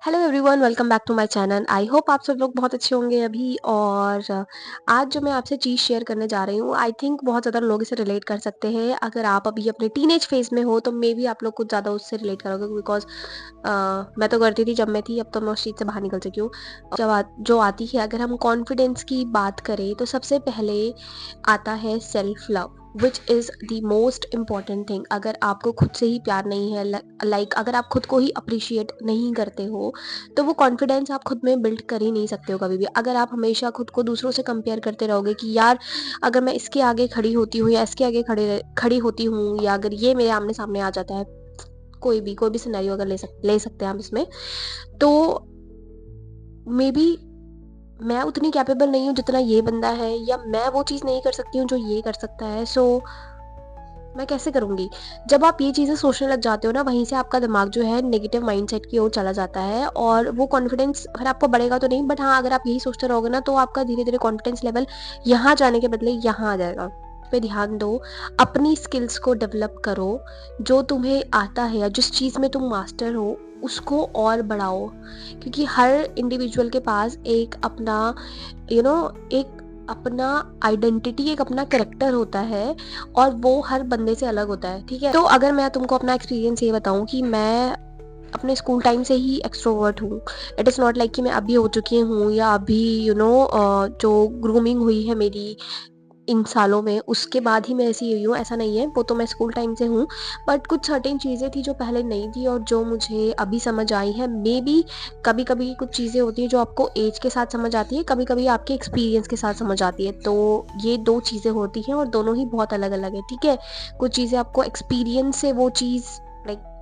Hello everyone, welcome back to my channel. I hope आप सब लोग बहुत अच्छे होंगे अभी। और आज जो मैं आपसे चीज़ शेयर करने जा रही हूँ, आई थिंक बहुत ज़्यादा लोग इसे रिलेट कर सकते हैं। अगर आप अभी अपने टीनेज फेज़ में हो तो मे बी आप लोग कुछ ज़्यादा उससे रिलेट करोगे, बिकॉज मैं तो करती थी जब मैं थी। अब तो मैं उस चीज़ से बाहर निकल चुकी हूँ। जो आती है, अगर हम कॉन्फिडेंस की बात करें तो सबसे पहले आता है self love, which is the most important thing. अगर आपको खुद से ही प्यार नहीं है, लाइक अगर आप खुद को ही अप्रिशिएट नहीं करते हो, तो वो कॉन्फिडेंस आप खुद में बिल्ड कर ही नहीं सकते हो कभी भी। अगर आप हमेशा खुद को दूसरों से कंपेयर करते रहोगे कि यार अगर मैं इसके आगे खड़ी होती हूँ या इसके आगे खड़ी होती हूँ, या अगर ये मेरे आमने सामने आ जाता है, कोई भी सिनेरियो अगर ले सकते हैं हम इसमें, तो मे बी मैं उतनी कैपेबल नहीं हूँ जितना ये बंदा है, या मैं वो चीज़ नहीं कर सकती हूँ जो ये कर सकता है। सो मैं कैसे करूँगी? जब आप ये चीज़ें सोचने लग जाते हो ना, वहीं से आपका दिमाग जो है नेगेटिव माइंडसेट की ओर चला जाता है, और वो कॉन्फिडेंस फिर आपको बढ़ेगा तो नहीं, बट हाँ, अगर आप यही सोचते रहोगे ना, तो आपका धीरे-धीरे कॉन्फिडेंस लेवल यहाँ जाने के बदले यहाँ आ जाएगा। पे ध्यान दो, अपनी स्किल्स को डेवलप करो, जो तुम्हें आता है या जिस चीज़ में तुम मास्टर हो, उसको और बढ़ाओ। क्योंकि हर इंडिविजुअल के पास एक अपना एक अपना आइडेंटिटी, एक अपना कैरेक्टर होता है, और वो हर बंदे से अलग होता है, ठीक है? तो अगर मैं तुमको अपना एक्सपीरियंस ये बताऊँ कि मैं अपने स्कूल टाइम से ही एक्सट्रोवर्ट हूँ। इट इज़ नॉट लाइक कि मैं अभी हो चुकी हूँ, या अभी जो ग्रूमिंग हुई है मेरी इन सालों में, उसके बाद ही मैं ऐसी हुई हूँ, ऐसा नहीं है। वो तो मैं स्कूल टाइम से हूँ, बट कुछ सर्टेन चीज़ें थी जो पहले नहीं थी और जो मुझे अभी समझ आई है। मे बी कभी-कभी कुछ चीज़ें होती हैं जो आपको एज के साथ समझ आती है, कभी-कभी आपके एक्सपीरियंस के साथ समझ आती है। तो ये 2 चीज़ें होती हैं और दोनों ही बहुत अलग-अलग है, ठीक है? कुछ चीज़ें आपको एक्सपीरियंस से वो चीज़, लाइक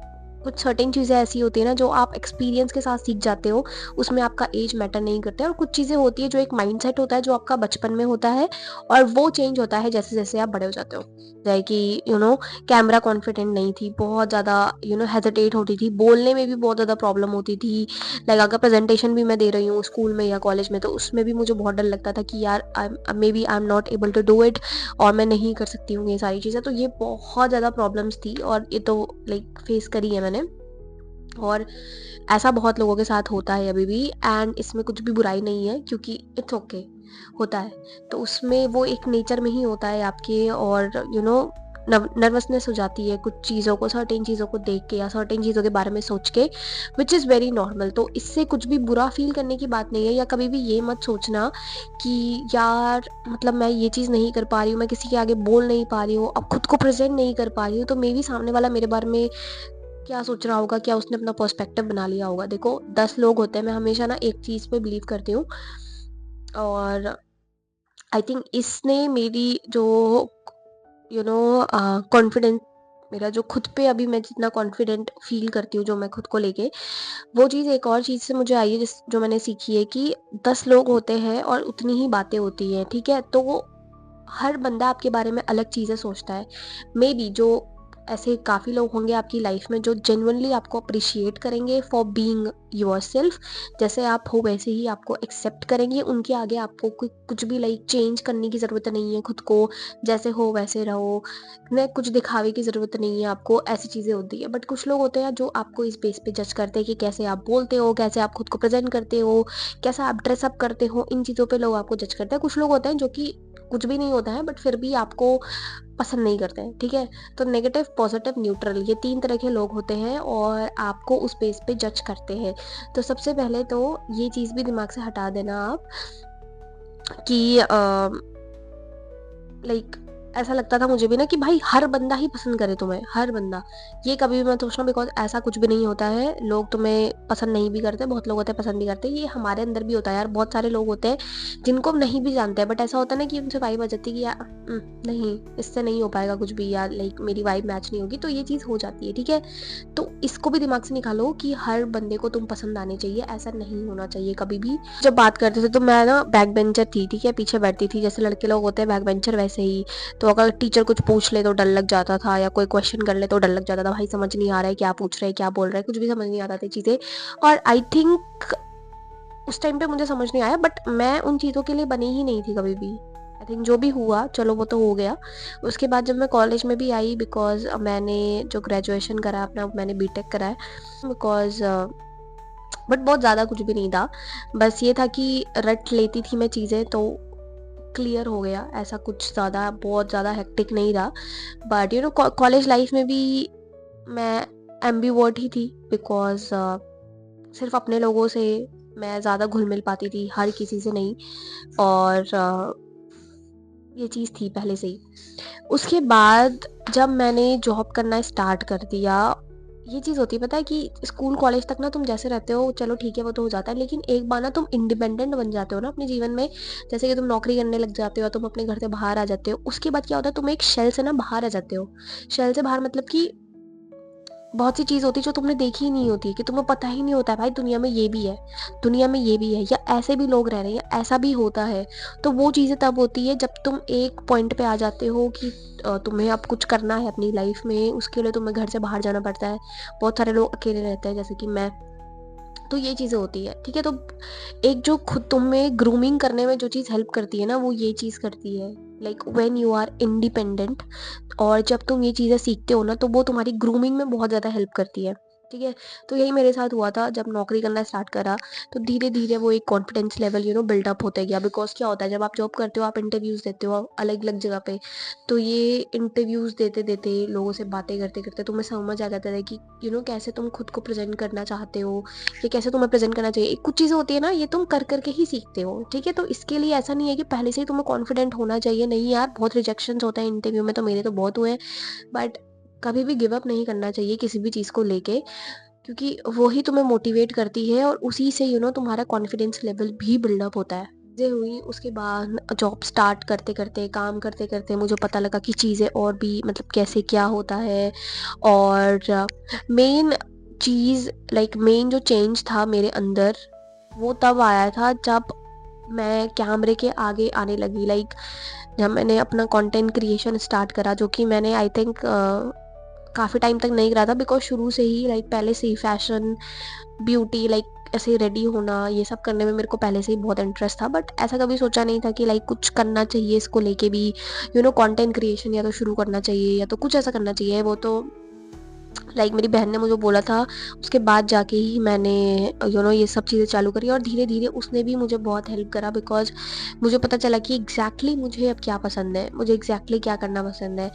कुछ सर्टेन चीज़ें ऐसी होती है ना जो आप एक्सपीरियंस के साथ सीख जाते हो, उसमें आपका एज मैटर नहीं करता है। और कुछ चीज़ें होती है जो एक माइंडसेट होता है जो आपका बचपन में होता है, और वो चेंज होता है जैसे-जैसे आप बड़े हो जाते हो। जैसे कि कैमरा कॉन्फिडेंट नहीं थी, बहुत ज़्यादा हेजिटेट होती थी, बोलने में भी बहुत ज़्यादा प्रॉब्लम होती थी। लाइक अगर प्रेज़ेंटेशन भी मैं दे रही हूँ स्कूल में या कॉलेज में, तो उसमें भी मुझे बहुत डर लगता था कि यार I am not able to do it, और मैं नहीं कर सकती हूँ ये सारी चीज़ें। तो ये बहुत ज़्यादा प्रॉब्लम्स थी, और ये तो लाइक फेस करी है मैंने। और ऐसा बहुत लोगों के साथ होता है अभी भी, एंड इसमें कुछ भी बुराई नहीं है, क्योंकि इट्स ओके, होता है। तो उसमें वो एक नेचर में ही होता है आपके, और नर्वसनेस हो जाती है कुछ चीज़ों को, सर्टेन चीज़ों को देख के या सर्टेन चीज़ों के बारे में सोच के, विच इज़ वेरी नॉर्मल। तो इससे कुछ भी बुरा फील करने की बात नहीं है, या कभी भी ये मत सोचना कि यार मतलब मैं ये चीज़ नहीं कर पा रही हूँ, मैं किसी के आगे बोल नहीं पा रही हूँ, अब खुद को प्रेजेंट नहीं कर पा रही हूँ, तो मे बी सामने वाला मेरे बारे में क्या सोच रहा होगा, क्या उसने अपना पर्सपेक्टिव बना लिया होगा। देखो, 10 लोग होते हैं, मैं हमेशा ना एक चीज़ पे बिलीव करती हूँ, और आई थिंक इसने मेरी जो कॉन्फिडेंस, मेरा जो खुद पे अभी मैं जितना कॉन्फिडेंट फील करती हूँ जो मैं खुद को लेके, वो चीज़ एक और चीज़ से मुझे आई है, जिस जो मैंने सीखी है कि 10 लोग होते हैं और उतनी ही बातें होती हैं, ठीक है? तो वो हर बंदा आपके बारे में अलग चीज़ें सोचता है। मे बी जो ऐसे काफ़ी लोग होंगे आपकी लाइफ में जो जेन्युइनली आपको अप्रिशिएट करेंगे फॉर बीइंग योरसेल्फ, जैसे आप हो वैसे ही आपको एक्सेप्ट करेंगे। उनके आगे आपको कुछ भी लाइक चेंज करने की ज़रूरत नहीं है, खुद को जैसे हो वैसे रहो, न कुछ दिखावे की ज़रूरत नहीं है आपको, ऐसी चीज़ें होती है। बट कुछ लोग होते हैं जो आपको इस बेस पे जज करते हैं कि कैसे आप बोलते हो, कैसे आप खुद को प्रेजेंट करते हो, कैसा आप ड्रेसअप करते हो, इन चीज़ों पे लोग आपको जज करते हैं। कुछ लोग होते हैं जो कि कुछ भी नहीं होता है, बट फिर भी आपको पसंद नहीं करते हैं, ठीक है? तो नेगेटिव, पॉजिटिव, न्यूट्रल, ये 3 तरह के लोग होते हैं, और आपको उस बेस पे जज करते हैं। तो सबसे पहले तो ये चीज़ भी दिमाग से हटा देना आप कि लाइक ऐसा लगता था मुझे भी ना कि भाई हर बंदा ही पसंद करे तुम्हें, हर बंदा। ये कभी भी मत सोचना, बिकॉज़ ऐसा कुछ भी नहीं होता है। लोग तुम्हें पसंद नहीं भी करते, बहुत लोग होते हैं पसंद भी करते हैं। ये हमारे अंदर भी होता है यार, बहुत सारे लोग होते हैं जिनको हम नहीं भी जानते हैं, बट ऐसा होता है ना कि उनसे वाइब आ जाती है कि यार नहीं, इससे नहीं हो पाएगा कुछ भी, यार लाइक मेरी वाइब मैच नहीं होगी, तो ये चीज़ हो जाती है, ठीक है? तो इसको भी दिमाग से निकालो कि हर बंदे को तुम पसंद आने चाहिए, ऐसा नहीं होना चाहिए कभी भी। जब बात करते थे तो मैं ना बैक बेंचर थी, ठीक है? पीछे बैठती थी, जैसे लड़के लोग होते हैं बैक बेंचर, वैसे ही। तो अगर टीचर कुछ पूछ ले तो डर लग जाता था, या कोई क्वेश्चन कर ले तो डर लग जाता था, भाई समझ नहीं आ रहा है क्या पूछ रहे हैं, क्या बोल रहे हैं, कुछ भी समझ नहीं आता थी चीज़ें। और आई थिंक उस टाइम पे मुझे समझ नहीं आया, बट मैं उन चीज़ों के लिए बनी ही नहीं थी कभी भी। आई थिंक जो भी हुआ चलो वो तो हो गया। उसके बाद जब मैं कॉलेज में भी आई, बिकॉज़ मैंने जो ग्रेजुएशन करा अपना, मैंने बीटेक करा है, बिकॉज़ बट बहुत ज़्यादा कुछ भी नहीं था। बस ये था कि रट लेती थी मैं चीज़ें तो क्लियर हो गया, ऐसा कुछ ज़्यादा बहुत ज़्यादा हेक्टिक नहीं था। बट कॉलेज लाइफ में भी मैं एम्बीवर्ट ही थी, बिकॉज़ सिर्फ़ अपने लोगों से मैं ज़्यादा घुल-मिल पाती थी, हर किसी से नहीं। और ये चीज़ थी पहले से ही। उसके बाद जब मैंने जॉब करना स्टार्ट कर दिया, ये चीज़ होती है पता है कि स्कूल कॉलेज तक ना तुम जैसे रहते हो चलो ठीक है वो तो हो जाता है, लेकिन एक बार ना तुम इंडिपेंडेंट बन जाते हो ना अपने जीवन में, जैसे कि तुम नौकरी करने लग जाते हो, तुम अपने घर से बाहर आ जाते हो, उसके बाद क्या होता है तुम एक शेल से ना बाहर आ जाते हो। शेल से बाहर मतलब कि बहुत सी चीज़ होती है जो तुमने देखी ही नहीं होती है, कि तुम्हें पता ही नहीं होता है भाई दुनिया में ये भी है, दुनिया में ये भी है, या ऐसे भी लोग रह रहे हैं, या ऐसा भी होता है। तो वो चीज़ें तब होती है जब तुम एक पॉइंट पे आ जाते हो कि तुम्हें अब कुछ करना है अपनी लाइफ में, उसके लिए तुम्हें घर से बाहर जाना पड़ता है। बहुत सारे लोग अकेले रहते हैं जैसे कि मैं। तो ये चीज़ें होती है, ठीक है? तो एक जो खुद तुम्हें ग्रूमिंग करने में जो चीज़ हेल्प करती है ना, वो ये चीज़ करती है, like when you are independent. और जब तुम ये चीज़ें सीखते हो ना, तो वो तुम्हारी ग्रूमिंग में बहुत ज़्यादा हेल्प करती है, ठीक है? तो यही मेरे साथ हुआ था जब नौकरी करना स्टार्ट करा, तो धीरे-धीरे वो एक कॉन्फिडेंस लेवल बिल्ड अप होता गया। बिकॉज़ क्या होता है जब आप जॉब करते हो, आप इंटरव्यूज़ देते हो अलग-अलग जगह पे, तो ये इंटरव्यूज़ देते-देते, लोगों से बातें करते-करते तुम्हें समझ आ जाता है कि कैसे तुम खुद को प्रेज़ेंट करना चाहते हो, ये कैसे तुम्हें प्रेज़ेंट करना चाहिए। कुछ चीज़ें होती है ना, ये तुम कर के ही सीखते हो, ठीक है? तो इसके लिए ऐसा नहीं है कि पहले से ही तुम्हें कॉन्फिडेंट होना चाहिए, नहीं यार, बहुत रिजेक्शंस होते हैं इंटरव्यू में, तो मेरे तो बहुत हुए हैं। बट कभी भी गिव अप नहीं करना चाहिए किसी भी चीज़ को लेके, क्योंकि वो ही तुम्हें मोटिवेट करती है और उसी से तुम्हारा कॉन्फिडेंस लेवल भी बिल्डअप होता है। चीज़ें हुई उसके बाद, जॉब स्टार्ट करते-करते, काम करते-करते मुझे पता लगा कि चीज़ें और भी मतलब कैसे क्या होता है। और मेन चीज़, लाइक मेन जो चेंज था मेरे अंदर, वो तब आया था जब मैं कैमरे के आगे आने लगी। लाइक जब मैंने अपना कंटेंट क्रिएशन स्टार्ट करा, जो कि मैंने आई थिंक काफ़ी टाइम तक नहीं करा था, बिकॉज़ शुरू से ही, लाइक पहले से ही फैशन, ब्यूटी, लाइक ऐसे रेडी होना, ये सब करने में मेरे को पहले से ही बहुत इंटरेस्ट था। बट ऐसा कभी सोचा नहीं था कि लाइक कुछ करना चाहिए इसको लेके भी, कंटेंट क्रिएशन या तो शुरू करना चाहिए या तो कुछ ऐसा करना चाहिए। वो तो लाइक मेरी बहन ने मुझे बोला था, उसके बाद जाके ही मैंने ये सब चीज़ें चालू करी, और धीरे-धीरे उसने भी मुझे बहुत हेल्प करा, बिकॉज़ मुझे पता चला कि एग्ज़ैक्टली मुझे अब क्या पसंद है, मुझे एग्ज़ैक्टली क्या करना पसंद है।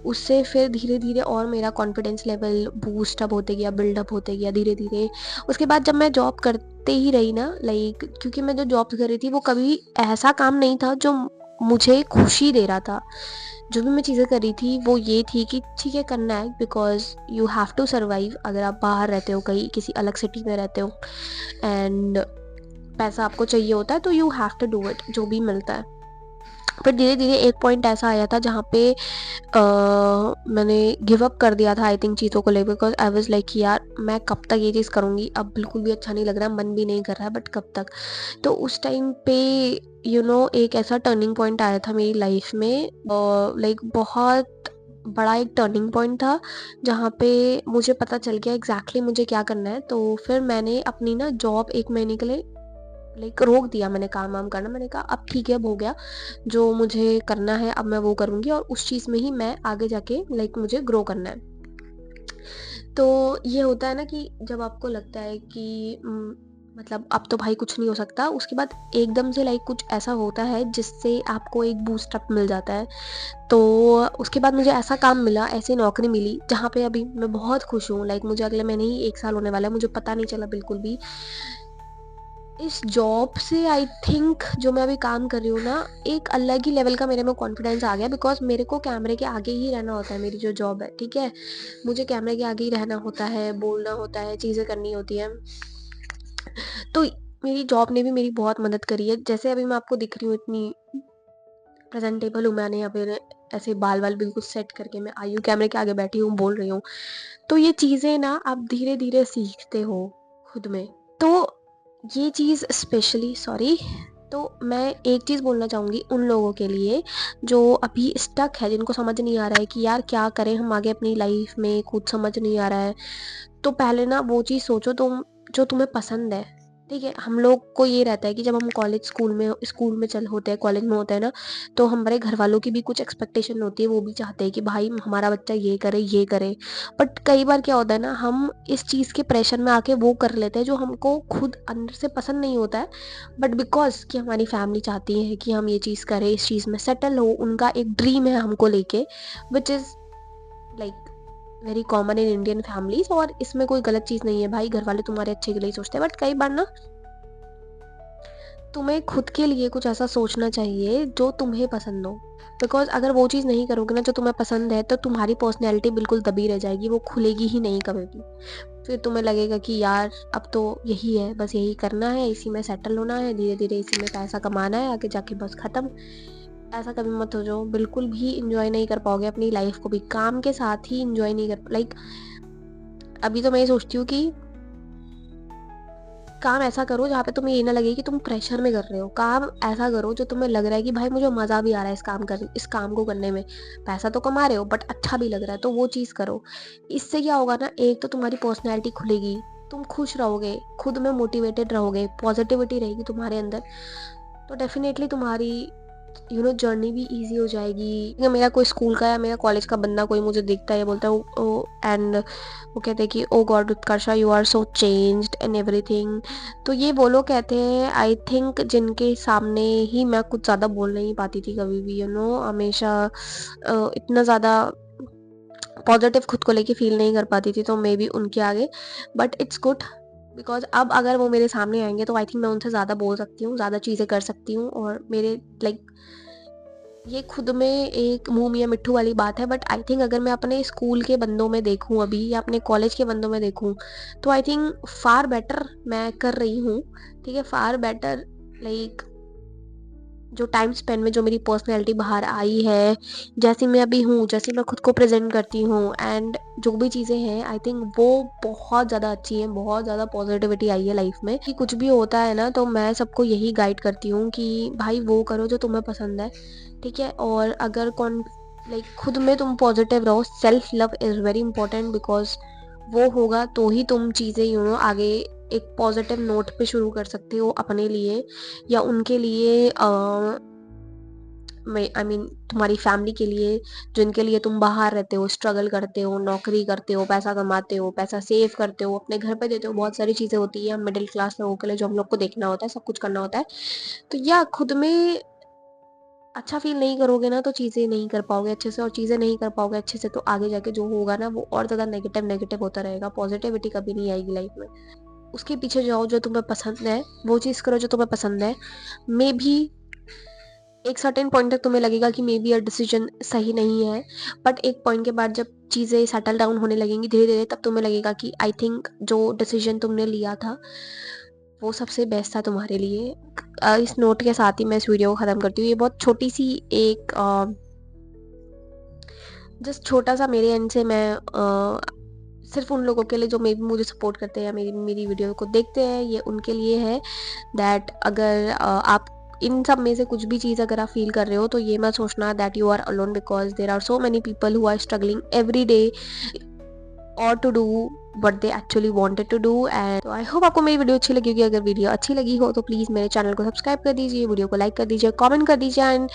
उससे फिर धीरे-धीरे और मेरा कॉन्फिडेंस लेवल बूस्ट अप होते गया, बिल्डअप होते गया धीरे-धीरे। उसके बाद जब मैं जॉब करते ही रही ना, लाइक क्योंकि मैं जो जॉब कर रही थी वो कभी ऐसा काम नहीं था जो मुझे खुशी दे रहा था। जो भी मैं चीज़ें कर रही थी वो ये थी कि ठीक है करना है, because you have to survive. अगर आप बाहर रहते हो, कहीं किसी अलग सिटी में रहते हो, एंड पैसा आपको चाहिए होता है, तो you have to do it, जो भी मिलता है। फिर धीरे-धीरे एक पॉइंट ऐसा आया था जहाँ पे मैंने गिव अप कर दिया था आई थिंक चीज़ों को लेकर, बिकॉज़ आई वाज़ लाइक कि यार मैं कब तक ये चीज़ करूँगी, अब बिल्कुल भी अच्छा नहीं लग रहा है, मन भी नहीं कर रहा है, बट कब तक। तो उस टाइम पे एक ऐसा टर्निंग पॉइंट आया था मेरी लाइफ में, लाइक बहुत बड़ा एक टर्निंग पॉइंट था, जहाँ पे मुझे पता चल गया एग्जैक्टली मुझे क्या करना है। तो फिर मैंने अपनी ना जॉब 1 महीने के लिए लाइक रोक दिया, मैंने काम वाम करना। मैंने कहा अब ठीक है, अब हो गया, जो मुझे करना है अब मैं वो करूँगी, और उस चीज़ में ही मैं आगे जाके लाइक मुझे ग्रो करना है। तो ये होता है ना कि जब आपको लगता है कि मतलब अब तो भाई कुछ नहीं हो सकता, उसके बाद एकदम से लाइक कुछ ऐसा होता है जिससे आपको एक बूस्ट अप मिल जाता है। तो उसके बाद मुझे ऐसा काम मिला, ऐसी नौकरी मिली जहाँ पे अभी मैं बहुत खुश हूँ। लाइक मुझे अगले महीने ही 1 साल होने वाला है, मुझे पता नहीं चला बिल्कुल भी। इस जॉब से आई थिंक जो मैं अभी काम कर रही हूँ ना, एक अलग ही लेवल का मेरे में कॉन्फिडेंस आ गया, बिकॉज़ मेरे को कैमरे के आगे ही रहना होता है, मेरी जो जॉब है, ठीक है? मुझे कैमरे के आगे ही रहना होता है, बोलना होता है, चीज़ें करनी होती हैं। तो मेरी जॉब ने भी मेरी बहुत मदद करी है। जैसे अभी मैं आपको दिख रही हूँ इतनी प्रेज़ेंटेबल हूँ, मैंने अभी ऐसे बाल-वाल बिल्कुल सेट करके मैं आई हूँ, कैमरे के आगे बैठी हूँ, बोल रही हूँ। तो ये चीज़ें ना आप धीरे-धीरे सीखते हो खुद में। तो ये चीज़ स्पेशली सॉरी, तो मैं एक चीज़ बोलना चाहूँगी उन लोगों के लिए जो अभी स्टक है, जिनको समझ नहीं आ रहा है कि यार क्या करें हम आगे अपनी लाइफ में, कुछ समझ नहीं आ रहा है। तो पहले ना वो चीज़ सोचो तुम, जो तुम्हें पसंद है, ठीक है, हम लोग को ये रहता है कि जब हम कॉलेज स्कूल में चल होते हैं, कॉलेज में होते हैं ना, तो हमारे घर वालों की भी कुछ एक्सपेक्टेशन होती है, वो भी चाहते हैं कि भाई हमारा बच्चा ये करे, ये करे। बट कई बार क्या होता है ना, हम इस चीज़ के प्रेशर में आके वो कर लेते हैं जो हमको खुद अंदर से पसंद नहीं होता है। बट बिकॉज़ कि हमारी फैमिली चाहती है कि हम ये चीज़ करें, इस चीज़ में सेटल हो, उनका एक ड्रीम है हमको लेके, which is like very common in Indian families. और इसमें कोई गलत चीज़ नहीं है भाई, घर वाले तुम्हारे अच्छे के लिए ही सोचते हैं। बट कई बार ना तुम्हें खुद के लिए कुछ ऐसा सोचना चाहिए जो तुम्हें पसंद हो। बिकॉज़ अगर वो चीज़ नहीं करोगे ना जो तुम्हें पसंद है, तो तुम्हारी पर्सनैलिटी बिल्कुल दबी रह जाएगी, वो खुलेगी ही नहीं कभी भी। फिर तुम्हें लगेगा कि यार अब तो यही है, बस यही करना है, इसी में सेटल होना है, धीरे-धीरे इसी में पैसा कमाना है, आगे जाके बस खत्म। ऐसा कभी मत हो जाओ, बिल्कुल भी एन्जॉय नहीं कर पाओगे अपनी लाइफ़ को भी, काम के साथ ही एन्जॉय नहीं कर लाइक अभी तो मैं ये सोचती हूँ कि काम ऐसा करो जहाँ पे तुम्हें ये ना लगे कि तुम प्रेशर में कर रहे हो। काम ऐसा करो जो तुम्हें लग रहा है कि भाई मुझे मज़ा भी आ रहा है इस काम को करने में। पैसा तो कमा रहे हो बट अच्छा भी लग रहा है, तो वो चीज़ करो। इससे क्या होगा ना, एक तो तुम्हारी पर्सनैलिटी खुलेगी, तुम खुश रहोगे, खुद में मोटिवेटेड रहोगे, पॉज़िटिविटी रहेगी तुम्हारे अंदर। तो डेफ़िनेटली तुम्हारी जर्नी भी ईज़ी हो जाएगी। या मेरा कोई स्कूल का या मेरा कॉलेज का बंदा कोई मुझे देखता है, बोलता है ओ एंड वो कहते हैं कि oh God Utkarsha, you are so changed and everything. तो ये वो लोग कहते हैं आई थिंक जिनके सामने ही मैं कुछ ज़्यादा बोल नहीं पाती थी कभी भी, हमेशा इतना ज़्यादा पॉजिटिव खुद को लेके फील नहीं कर पाती थी, तो मे बी उनके आगे। बट इट्स गुड, बिकॉज अब अगर वो मेरे सामने आएंगे तो आई थिंक मैं उनसे ज़्यादा बोल सकती हूँ, ज़्यादा चीज़ें कर सकती हूँ। और मेरे लाइक ये खुद में एक मुँह मियाँ मिट्ठू वाली बात है, बट आई थिंक अगर मैं अपने स्कूल के बंदों में देखूँ अभी या अपने कॉलेज के बंदों में देखूँ, तो आई थिंक फार बेटर मैं कर रही हूँ। ठीक है, फार बेटर लाइक जो टाइम स्पेंड में जो मेरी पर्सनैलिटी बाहर आई है, जैसी मैं अभी हूँ, जैसे मैं खुद को प्रेज़ेंट करती हूँ एंड जो भी चीज़ें हैं, आई थिंक वो बहुत ज़्यादा अच्छी हैं, बहुत ज़्यादा पॉज़िटिविटी आई है लाइफ़ में। कि कुछ भी होता है ना, तो मैं सबको यही गाइड करती हूँ कि भाई वो करो जो तुम्हें पसंद है, ठीक है? और अगर खुद में तुम पॉज़िटिव रहो, self love is very important, because वो होगा तो ही तुम चीज़ें आगे एक पॉज़िटिव नोट पे शुरू कर सकते हो अपने लिए या उनके लिए, आई मीन तुम्हारी फैमिली के लिए, जिनके लिए तुम बाहर रहते हो, स्ट्रगल करते हो, नौकरी करते हो, पैसा कमाते हो, पैसा सेव करते हो, अपने घर पे देते हो, बहुत सारी चीज़ें होती हैं मिडिल क्लास लोगों के लिए जो हम लोग को देखना होता है, सब कुछ करना होता है। तो या खुद में अच्छा फ़ील नहीं करोगे ना, तो चीज़ें नहीं कर पाओगे अच्छे से, और चीज़ें नहीं कर पाओगे अच्छे से तो आगे जाके जो होगा ना वो और ज़्यादा नेगेटिव होता रहेगा, पॉज़िटिविटी कभी नहीं आएगी लाइफ़ में। उसके पीछे जाओ जो तुम्हें पसंद है, वो चीज़ करो जो तुम्हें पसंद है। मेबी एक सर्टेन पॉइंट तक तुम्हें लगेगा कि मे बी ये डिसीजन सही नहीं है, बट एक पॉइंट के बाद जब चीज़ें सेटल डाउन होने लगेंगी धीरे-धीरे, तब तुम्हें लगेगा कि आई थिंक जो डिसीजन तुमने लिया था, वो सबसे बेस्ट था तुम्हारे लिए। इस नोट के साथ ही मैं इस वीडियो को ख़त्म करती हूँ। ये बहुत छोटी-सी एक जस्ट छोटा-सा मेरे एंड से मैं सिर्फ़ उन लोगों के लिए जो मे बी मुझे सपोर्ट करते हैं या मेरी मेरी वीडियो को देखते हैं, ये उनके लिए है दैट अगर आप इन सब में से कुछ भी चीज़ अगर आप फ़ील कर रहे हो, तो ये मत सोचना that you are alone, because there are so many people who are struggling every day और to do what they actually wanted to do. And I hope आपको मेरी वीडियो अच्छी लगी होगी। अगर वीडियो अच्छी लगी हो तो प्लीज़ मेरे चैनल को सब्सक्राइब कर दीजिए, वीडियो को लाइक कर दीजिए, कमेंट कर दीजिए। एंड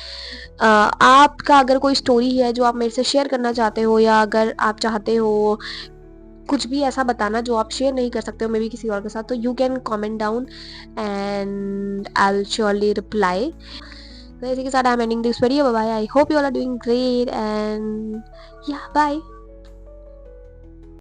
आपका अगर कोई स्टोरी है जो आप मेरे से शेयर करना चाहते हो, या अगर आप चाहते हो कुछ भी ऐसा बताना जो आप शेयर नहीं कर सकते हो मे बी किसी और के साथ, तो you can comment down and I will surely reply. तो इसी के साथ I am ending this video. Bye bye. I hope you all are doing great and yeah bye.